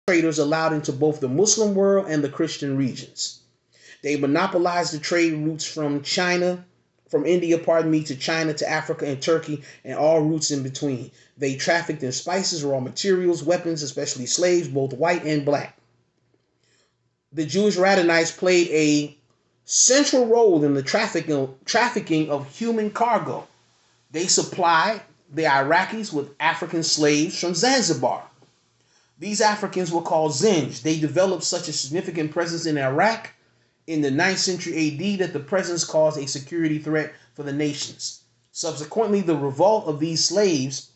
traders allowed into both the Muslim world and the Christian regions. They monopolized the trade routes from India, to China to Africa and Turkey, and all routes in between. They trafficked in spices, raw materials, weapons, especially slaves, both white and black. The Jewish Radhanites played a central role in the trafficking of human cargo. They supplied the Iraqis with African slaves from Zanzibar. These Africans were called Zinj. They developed such a significant presence in Iraq in the 9th century AD that the presence caused a security threat for the nations. Subsequently, the revolt of these slaves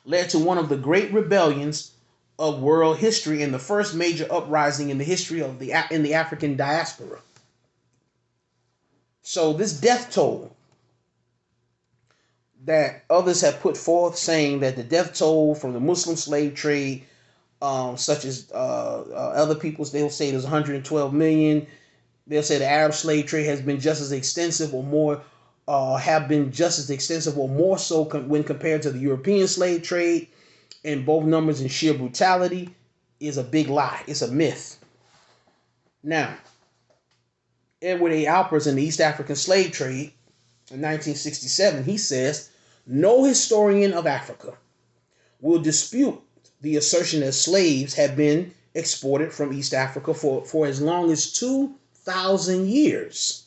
led to one of the great rebellions of world history and the first major uprising in the history of the African diaspora. So this death toll that others have put forth, saying that the death toll from the Muslim slave trade, such as other people's, they'll say there's 112 million. They'll say the Arab slave trade has been just as extensive or more, have been just as extensive or more so when compared to the European slave trade, and both numbers in sheer brutality is a big lie. It's a myth. Now, Edward A. Alpers in the East African slave trade in 1967, he says, no historian of Africa will dispute the assertion that slaves have been exported from East Africa for as long as 2,000 years.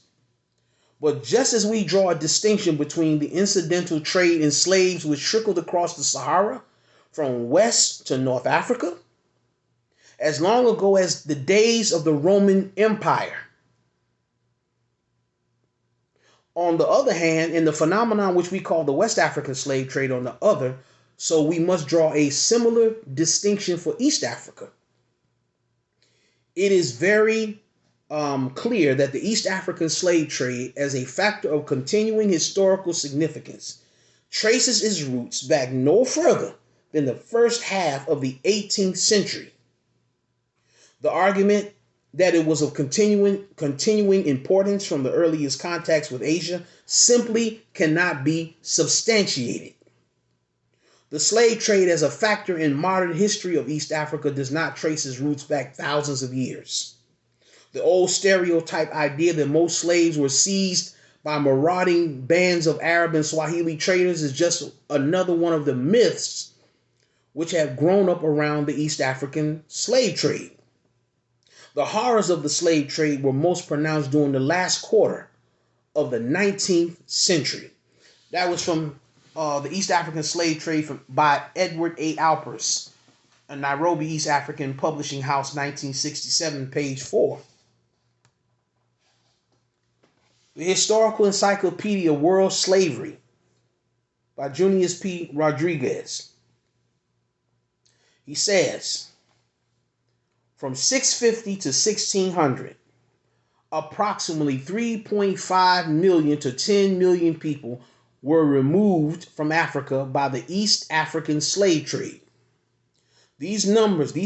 But just as we draw a distinction between the incidental trade in slaves which trickled across the Sahara from West to North Africa, as long ago as the days of the Roman Empire, on the other hand, in the phenomenon which we call the West African slave trade on the other, so we must draw a similar distinction for East Africa. It is very clear that the East African slave trade, as a factor of continuing historical significance, traces its roots back no further than the first half of the 18th century. The argument that it was of continuing importance from the earliest contacts with Asia simply cannot be substantiated. The slave trade as a factor in modern history of East Africa does not trace its roots back thousands of years. The old stereotype idea that most slaves were seized by marauding bands of Arab and Swahili traders is just another one of the myths which have grown up around the East African slave trade. The horrors of the slave trade were most pronounced during the last quarter of the 19th century. That was from the East African slave trade by Edward A. Alpers, a Nairobi East African Publishing House, 1967, page 4. The Historical Encyclopedia World Slavery by Junius P. Rodriguez. He says, from 650 to 1600, approximately 3.5 million to 10 million people were removed from Africa by the East African slave trade. These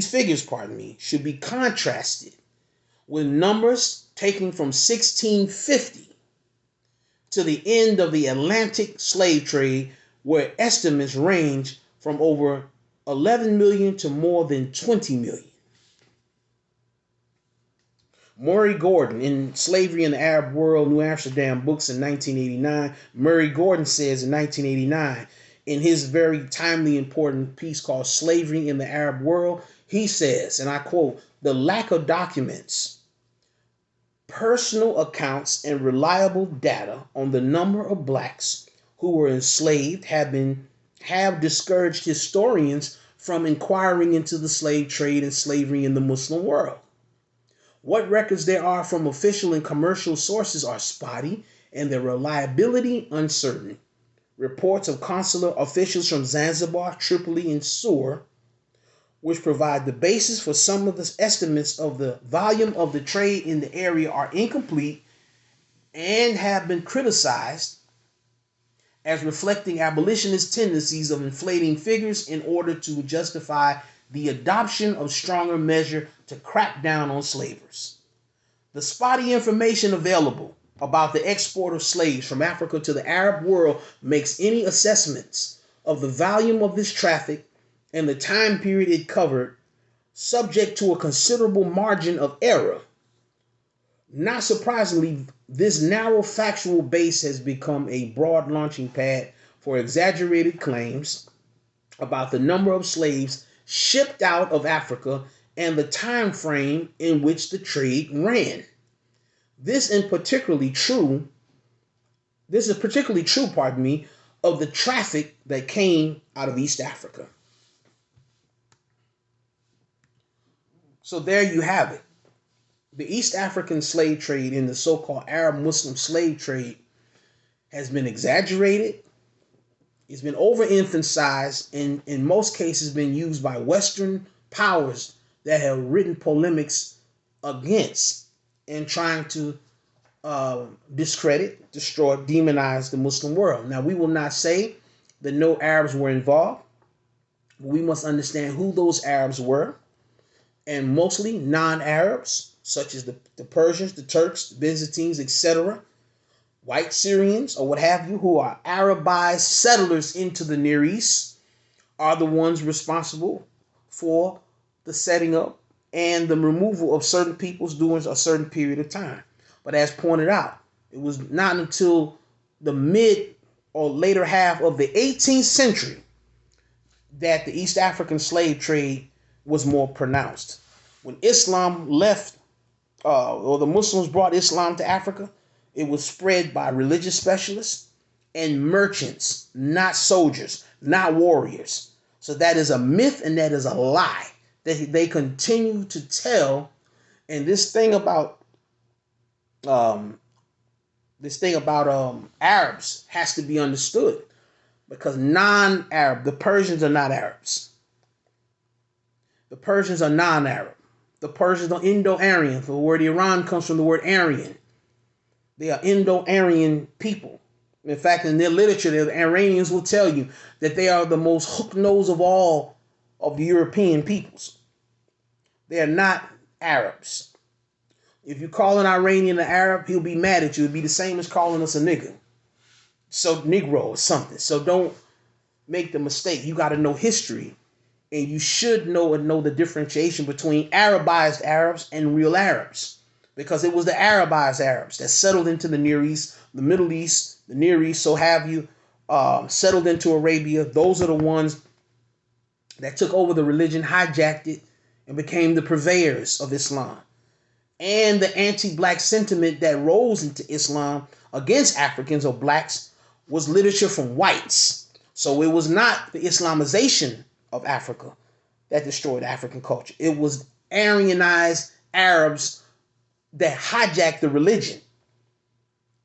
figures, should be contrasted with numbers taken from 1650 to the end of the Atlantic slave trade, where estimates range from over 11 million to more than 20 million. Murray Gordon, in Slavery in the Arab World, New Amsterdam Books in 1989, Murray Gordon says in 1989, in his very timely important piece called Slavery in the Arab World, he says, and I quote, "The lack of documents, personal accounts, and reliable data on the number of blacks who were enslaved have discouraged historians from inquiring into the slave trade and slavery in the Muslim world. What records there are from official and commercial sources are spotty and their reliability uncertain. Reports of consular officials from Zanzibar, Tripoli, and Sur, which provide the basis for some of the estimates of the volume of the trade in the area, are incomplete and have been criticized as reflecting abolitionist tendencies of inflating figures in order to justify the adoption of stronger measure to crack down on slavers. The spotty information available about the export of slaves from Africa to the Arab world makes any assessments of the volume of this traffic and the time period it covered subject to a considerable margin of error. Not surprisingly, this narrow factual base has become a broad launching pad for exaggerated claims about the number of slaves shipped out of Africa and the time frame in which the trade ran. This is particularly true, of the traffic that came out of East Africa. So there you have it. The East African slave trade and the so-called Arab Muslim slave trade has been exaggerated. It's been overemphasized and in most cases been used by Western powers that have written polemics against and trying to discredit, destroy, demonize the Muslim world. Now, we will not say that no Arabs were involved, but we must understand who those Arabs were, and mostly non-Arabs, such as the Persians, the Turks, the Byzantines, etc., white Syrians, or what have you, who are Arabized settlers into the Near East, are the ones responsible for the setting up and the removal of certain peoples during a certain period of time. But as pointed out, it was not until the mid or later half of the 18th century that the East African slave trade was more pronounced. When Islam left, or the Muslims brought Islam to Africa, it was spread by religious specialists and merchants, not soldiers, not warriors. So that is a myth and that is a lie that they continue to tell. And this thing about Arabs has to be understood, because non-Arab, the Persians are not Arabs. The Persians are non-Arab. The Persians are Indo-Aryan. The word Iran comes from the word Aryan. They are Indo-Aryan people. In fact, in their literature, the Iranians will tell you that they are the most hook-nosed of all of the European peoples. They are not Arabs. If you call an Iranian an Arab, he'll be mad at you. It'll be the same as calling us a nigger. So Negro or something. So don't make the mistake. You got to know history. And you should know the differentiation between Arabized Arabs and real Arabs. Because it was the Arabized Arabs that settled into the Near East, the Middle East, the Near East, so have you, settled into Arabia. Those are the ones that took over the religion, hijacked it, and became the purveyors of Islam. And the anti-black sentiment that rose into Islam against Africans or blacks was literature from whites. So it was not the Islamization of Africa that destroyed African culture. It was Aryanized Arabs that hijacked the religion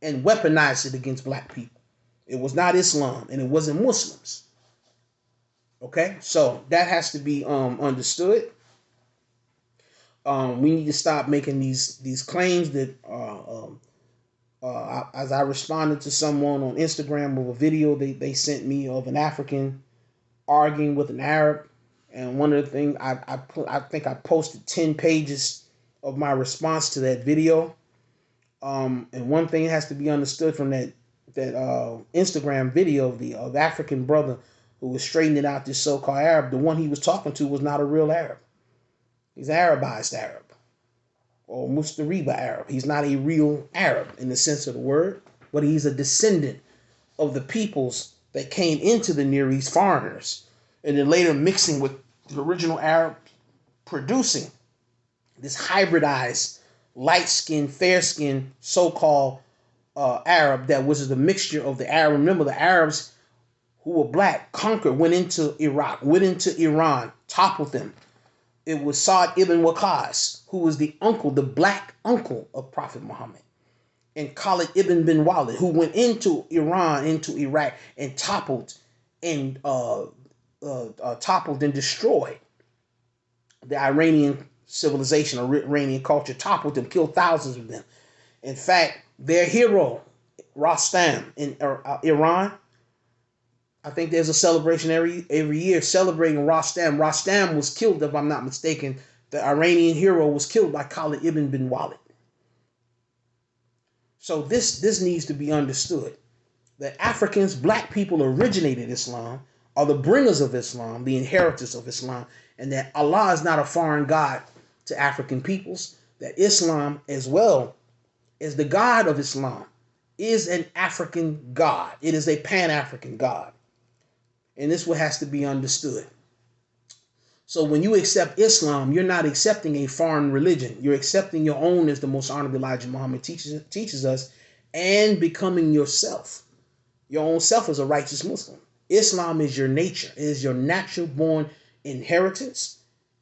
and weaponized it against black people. It was not Islam and it wasn't Muslims. Okay, so that has to be understood. We need to stop making these claims that as I responded to someone on Instagram with a video they sent me of an African arguing with an Arab, and one of the things I think I posted 10 pages of my response to that video. And one thing has to be understood from that Instagram video of the African brother who was straightening out this so-called Arab. The one he was talking to was not a real Arab. He's an Arabized Arab or Mustariba Arab. He's not a real Arab in the sense of the word, but he's a descendant of the peoples that came into the Near East, foreigners, and then later mixing with the original Arab, producing this hybridized, light-skinned, fair-skinned, so-called Arab that was the mixture of the Arab. Remember, the Arabs who were black conquered, went into Iraq, went into Iran, toppled them. It was Sa'd ibn Waqqas, who was the black uncle of Prophet Muhammad, and Khalid ibn bin Walid, who went into Iran, into Iraq, and toppled and destroyed the Iranian civilization, or Iranian culture, toppled them, killed thousands of them. In fact, their hero, Rostam, in Iran, I think there's a celebration every year celebrating Rostam. Rostam was killed, if I'm not mistaken. The Iranian hero was killed by Khalid ibn bin Walid. So this needs to be understood. That Africans, black people, originated Islam, are the bringers of Islam, the inheritors of Islam, and that Allah is not a foreign God to African peoples, that Islam, as well as the God of Islam, is an African God. It is a Pan-African God. And this what has to be understood. So when you accept Islam, you're not accepting a foreign religion. You're accepting your own, as the Most Honorable Elijah Muhammad teaches us, and becoming yourself. Your own self is a righteous Muslim. Islam is your nature. It is your natural born inheritance.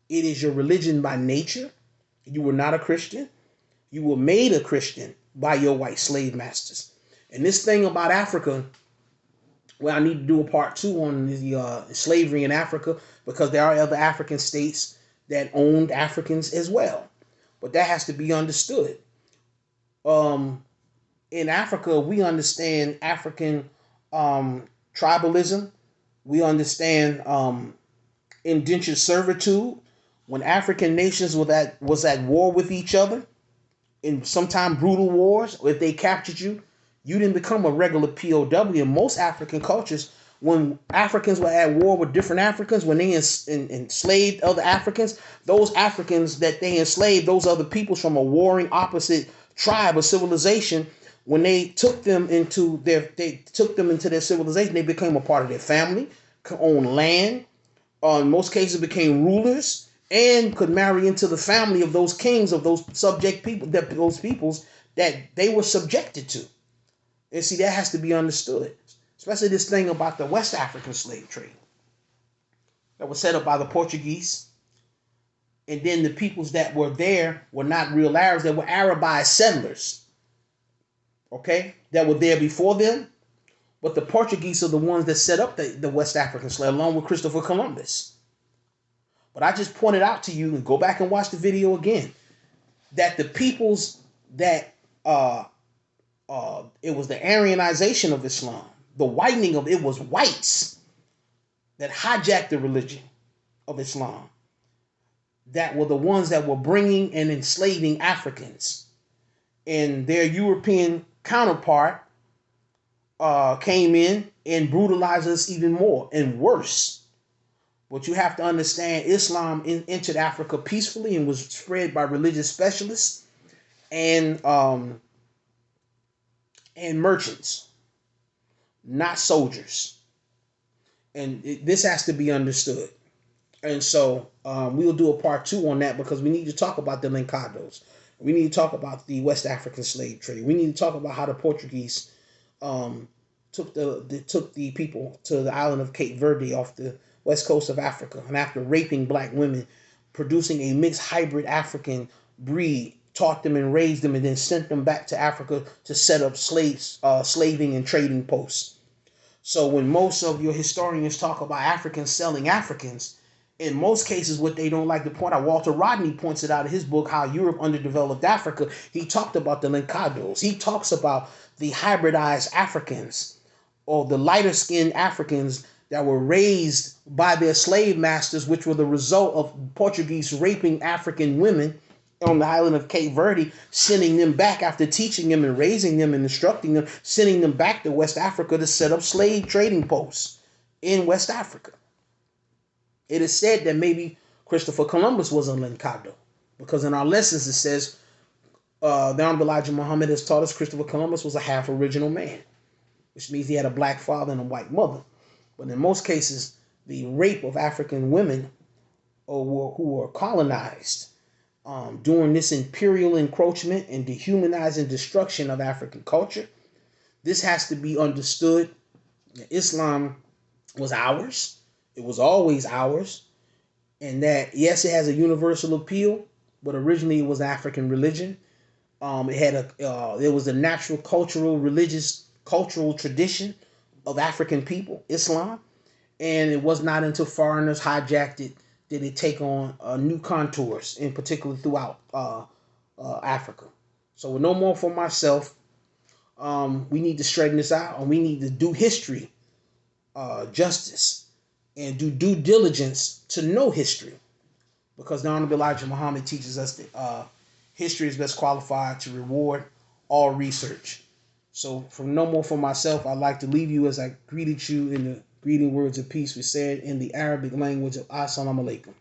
It is your religion by nature. You were not a Christian. You were made a Christian by your white slave masters. And this thing about Africa, well, I need to do a part 2 on the slavery in Africa, because there are other African states that owned Africans as well. But that has to be understood. In Africa, we understand African tribalism. We understand indentured servitude. When African nations was at war with each other, in sometimes brutal wars, or if they captured you, you didn't become a regular POW. In most African cultures, when Africans were at war with different Africans, when they enslaved other Africans, those Africans that they enslaved, those other peoples from a warring opposite tribe or civilization, when they took them into their civilization, they became a part of their family, could own land, in most cases became rulers, and could marry into the family of those kings of those subject people, those peoples that they were subjected to. And see, that has to be understood. Especially this thing about the West African slave trade that was set up by the Portuguese. And then the peoples that were there were not real Arabs. They were Arabized settlers. Okay? That were there before them. But the Portuguese are the ones that set up the West African slave, along with Christopher Columbus. But I just pointed out to you, and go back and watch the video again, that the peoples that it was the Aryanization of Islam, the whitening of it was whites that hijacked the religion of Islam, that were the ones that were bringing and enslaving Africans, and their European counterpart came in and brutalized us even more and worse. But you have to understand, Islam entered Africa peacefully and was spread by religious specialists and merchants, not soldiers. And this has to be understood. And so we'll do a part 2 on that, because we need to talk about the Lincados. We need to talk about the West African slave trade. We need to talk about how the Portuguese took the people to the island of Cape Verde off the west coast of Africa, and after raping black women, producing a mixed hybrid African breed, taught them and raised them, and then sent them back to Africa to set up slaving and trading posts. So when most of your historians talk about Africans selling Africans, in most cases, what they don't like to point out, Walter Rodney points it out in his book, How Europe Underdeveloped Africa. He talked about the Lincados. He talks about the hybridized Africans, or the lighter skinned Africans that were raised by their slave masters, which were the result of Portuguese raping African women on the island of Cape Verde, sending them back after teaching them and raising them and instructing them, sending them back to West Africa to set up slave trading posts in West Africa. It is said that maybe Christopher Columbus was a Lincado, because in our lessons it says the Honorable Elijah Muhammad has taught us Christopher Columbus was a half original man, which means he had a black father and a white mother. But in most cases, the rape of African women who were colonized during this imperial encroachment and dehumanizing destruction of African culture, this has to be understood. Islam was ours. It was always ours. And that, yes, it has a universal appeal, but originally it was African religion. It was a natural cultural tradition of African people, Islam, and it was not until foreigners hijacked it did it take on new contours, in particular throughout Africa. So with no more for myself, we need to straighten this out, and we need to do history justice and do due diligence to know history, because the Honorable Elijah Muhammad teaches us that history is best qualified to reward all research. So from no more for myself, I'd like to leave you as I greeted you in the greeting words of peace we said in the Arabic language of Assalamu alaikum.